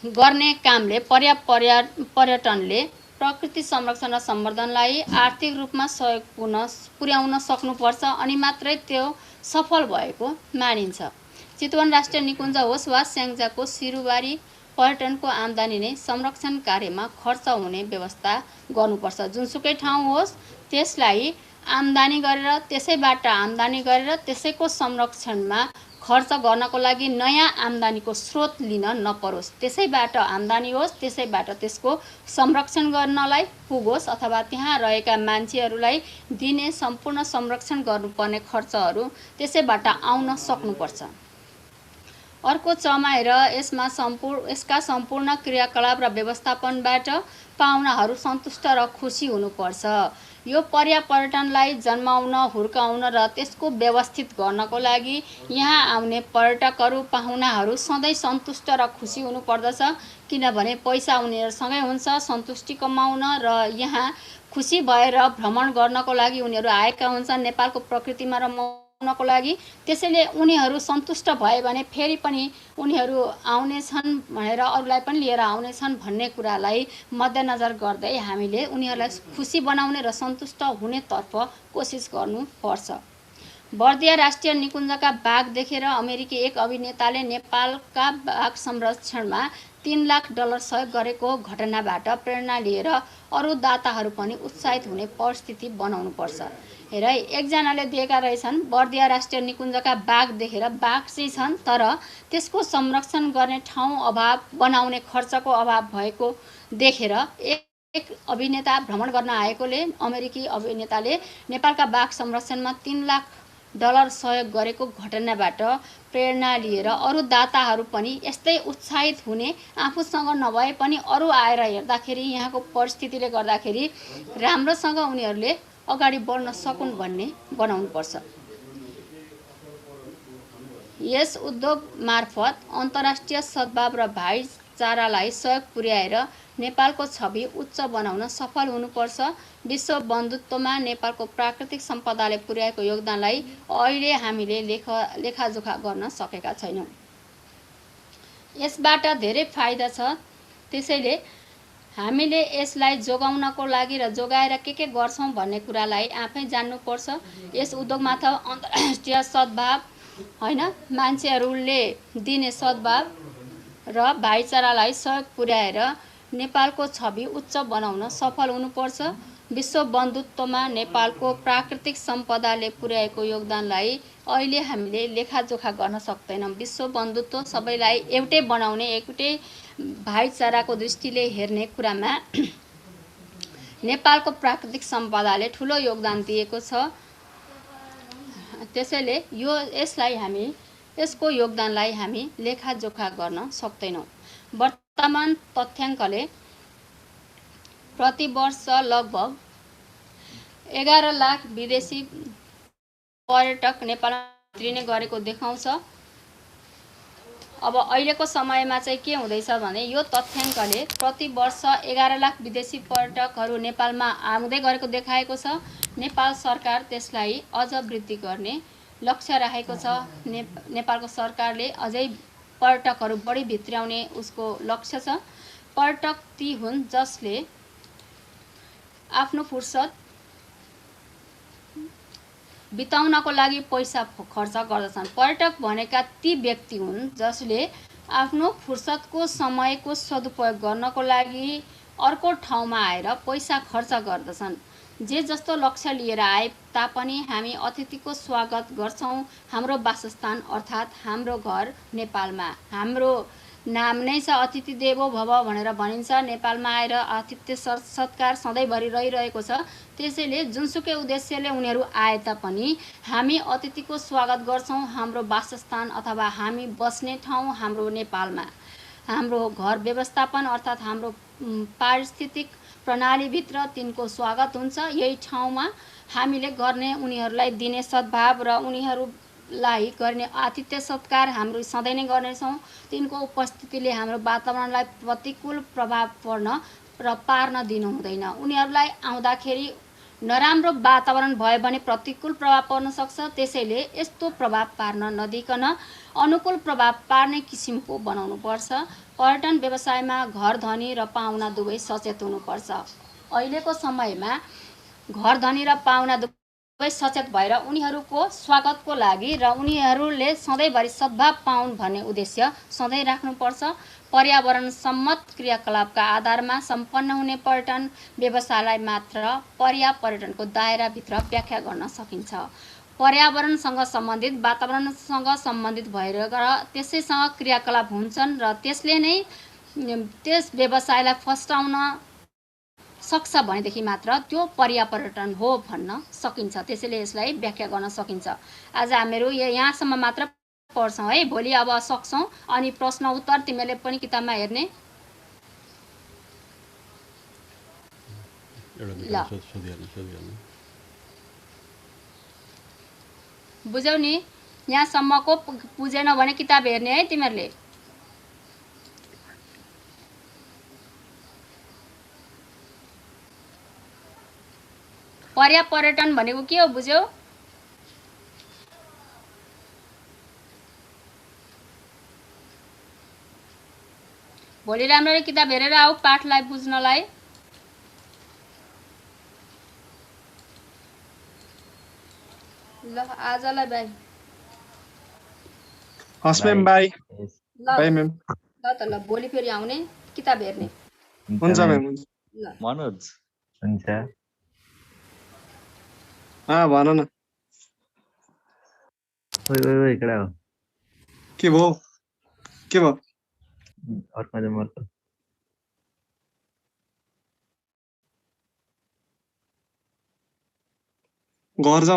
गर्ने कामले पर्यटनले प्रकृति संरक्षण र सम्वर्धनलाई आर्थिक रूपमा सहयोग पुर्याउन सक्नुपर्छ अनि मात्रै त्यो सफल भएको मानिन्छ। चितवन राष्ट्रिय निकुञ्ज होस् वा स्याङ्जाको सिरुबारी पर्यटनको आम्दानी नै संरक्षण कार्यमा खर्च हुने व्यवस्था गर्नुपर्छ। जुनसुकै ठाउँ होस् त्यसलाई आम्दानी गरेर त्यसैको संरक्षणमा खर्च गर्नको लागि नयाँ आम्दानीको स्रोत लिन नपरोस्। त्यसैबाट आम्दानी होस्, त्यसैबाट त्यसको संरक्षण गर्नलाई पुगोस् अथवा त्यहाँ रहेका मान्छेहरूलाई दिने सम्पूर्ण संरक्षण गर्नुपर्ने खर्चहरू त्यसैबाट आउन सक्नुपर्छ। अर्को चमा हेर, यसका सम्पूर्ण क्रियाकलाप र व्यवस्थापनबाट पाहुनाहरू सन्तुष्ट र खुसी हुनुपर्छ। यो पर्यटनलाई जन्माउन, हुर्काउन र त्यसको व्यवस्थित गर्नको लागि यहाँ आउने पाहुनाहरू सधैँ सन्तुष्ट र खुसी हुनुपर्दछ। किनभने पैसा उनीहरूसँगै हुन्छ सन्तुष्टि कमाउन र यहाँ खुसी भएर भ्रमण गर्नको लागि उनीहरू आएका हुन्छन् नेपालको प्रकृतिमा रमाउनको लागि। त्यसैले उनीहरू सन्तुष्ट भए भने फेरि पनि उनीहरू आउनेछन् भनेर अरूलाई पनि लिएर आउनेछन् भन्ने कुरालाई मध्यनजर गर्दै हामीले उनीहरूलाई खुसी बनाउने र सन्तुष्ट हुनेतर्फ कोसिस गर्नुपर्छ। बर्दिया राष्ट्रिय निकुञ्जका बाघ देखेर अमेरिकी एक अभिनेताले नेपालका बाघ संरक्षणमा $3 लाख सहयोग गरेको घटनाबाट प्रेरणा लिएर अरू दाताहरू पनि उत्साहित हुने परिस्थिति बनाउनुपर्छ। हेर, एकजनाले दिएका रहेछन् बर्दिया राष्ट्रिय निकुञ्जका बाघ देखेर बाघ चाहिँ छन् तर त्यसको संरक्षण गर्ने ठाउँ अभाव, बनाउने खर्चको अभाव भएको देखेर एक अभिनेता भ्रमण गर्न आएकोले अमेरिकी अभिनेताले नेपालका बाघ संरक्षणमा $3 लाख सहयोग गरेको घटनाबाट प्रेरणा लिएर अरू दाताहरू पनि यस्तै उत्साहित हुने, आफूसँग नभए पनि अरू आएर हेर्दाखेरि यहाँको परिस्थितिले गर्दाखेरि राम्रोसँग उनीहरूले अगाडि बढ्न सकुन् भन्ने बनाउनुपर्छ। यस उद्योग मार्फत अन्तर्राष्ट्रिय सद्भाव र भाइचारालाई सहयोग पुर्याएर नेपालको छवि उच्च बनाउन सफल हुनुपर्छ। विश्व बन्धुत्वमा नेपालको प्राकृतिक सम्पदाले पुर्याएको योगदानलाई अहिले हामीले लेखाजोखा गर्न सकेका छैनौँ। यसबाट धेरै फाइदा छ, त्यसैले हामीले यसलाई जोगाउनको लागि र जोगाएर के गर्छौं भन्ने कुरालाई आफै जान्नुपर्छ। यस उद्योगमाथ अन्तर्राष्ट्रिय सद्भाव हैन, मान्छेहरूले दिने सद्भाव र भाइचारालाई सहयोग पुर्याएर नेपालको छवि उच्च बनाउन सफल हुनुपर्छ। विश्व बन्धुत्वमा नेपालको प्राकृतिक सम्पदाले पुर्याएको योगदानलाई अहिले हामीले लेखाजोखा गर्न सक्दैनौँ। विश्व बन्धुत्व सबैलाई एउटै बनाउने, एउटै भाइचाराको दृष्टिले हेर्ने कुरामा नेपालको प्राकृतिक सम्पदाले ठुलो योगदान दिएको छ। त्यसैले यसको योगदानलाई हामी लेखाजोखा गर्न सक्दैनौँ। वर्तमान तथ्याङ्कले प्रति वर्ष लगभग 11 लाख विदेशी पर्यटक नेपालमा भित्रिने गरेको देखाउँछ। अब अहिलेको समयमा चाहिँ के हुँदैछ भने यो तथ्याङ्कले प्रति वर्ष 11 लाख विदेशी पर्यटकहरू नेपालमा आउँदै गरेको देखाएको छ। नेपाल सरकार त्यसलाई अझ वृद्धि गर्ने लक्ष्य राखेको छ। नेपालको सरकारले अझै पर्यटकहरू बढी भित्र्याउने उसको लक्ष्य छ। पर्यटक ती हुन् जसले आफ्नो फुर्सद बिताउनको लागि पैसा खर्च गर्दछन्। पर्यटक भनेका ती व्यक्ति हुन् जसले आफ्नो फुर्सदको समयको सदुपयोग गर्नको लागि अर्को ठाउँमा आएर पैसा खर्च गर्दछन्। जे जस्तो लक्ष्य लिएर आए तापनि हामी अतिथिको स्वागत गर्छौँ। हाम्रो वासस्थान अर्थात् हाम्रो घर नेपालमा। हाम्रो नाम नै छ अतिथि देवो भव भनेर भनिन्छ। नेपालमा आएर आतिथ्य सत्कार सधैँभरि रहिरहेको छ। त्यसैले जुनसुकै उद्देश्यले उनीहरू आए तापनि हामी अतिथिको स्वागत गर्छौँ हाम्रो वासस्थान अथवा हामी बस्ने ठाउँ हाम्रो नेपालमा। हाम्रो घर व्यवस्थापन अर्थात् हाम्रो पारिस्थितिक प्रणालीभित्र तिनको स्वागत हुन्छ। यही ठाउँमा हामीले गर्ने उनीहरूलाई दिने सद्भाव र उनीहरूलाई गर्ने आतिथ्य सत्कार हाम्रो सधैँ नै गर्नेछौँ। तिनको उपस्थितिले हाम्रो वातावरणलाई प्रतिकूल प्रभाव पार्न दिनु हुँदैन। उनीहरूलाई आउँदाखेरि नराम्रो वातावरण भयो भने प्रतिकूल प्रभाव पर्न सक्छ। त्यसैले यस्तो प्रभाव पार्न नदिकन अनुकूल प्रभाव पार्ने किसिमको बनाउनुपर्छ। पर्यटन व्यवसायमा घर धनी र पाहुना दुवै सचेत हुनुपर्छ। अहिलेको समयमा घर धनी र पाहुना दुवै सचेत भएर उनीहरूको स्वागतको लागि र उनीहरूले सधैँभरि सद्भाव पाउन् भन्ने उद्देश्य सधैँ राख्नुपर्छ। पर्यावरण सम्मत क्रियाकलापका आधारमा सम्पन्न हुने पर्यटन व्यवसायलाई मात्र पर्यटनको दायराभित्र व्याख्या गर्न सकिन्छ। पर्यावरणसँग सम्बन्धित वातावरणसँग सम्बन्धित भएर त्यसैसँग क्रियाकलाप हुन्छन् र त्यसले नै त्यस व्यवसायलाई फस्टाउन सक्छ भनेदेखि मात्र त्यो पर्यटन हो भन्न सकिन्छ। त्यसैले यसलाई व्याख्या गर्न सकिन्छ। आज हामीहरू यहाँसम्म मात्र पढ्छौँ है। भोलि अब सक्छौँ अनि प्रश्न उत्तर तिमीले पनि किताबमा हेर्ने ल। बुझ्यौ नि? यहाँसम्मको बुझेन भने किताब हेर्ने है तिमीहरूले। पर्यटन भनेको के हो बुझ्यौ? भोलि राम्ररी किताब हेरेर आऊ पाठलाई बुझ्नलाई। ल आजलाई बाई। हस् म्याम बाई। By ma'am. ल त ल भोलि फेरि आउने किताब हेर्ने। हुन्छ म्याम। ल मनोज हुन्छ। भन न। ओइ केटा हो? के भयो? अर्को घर जाऊ।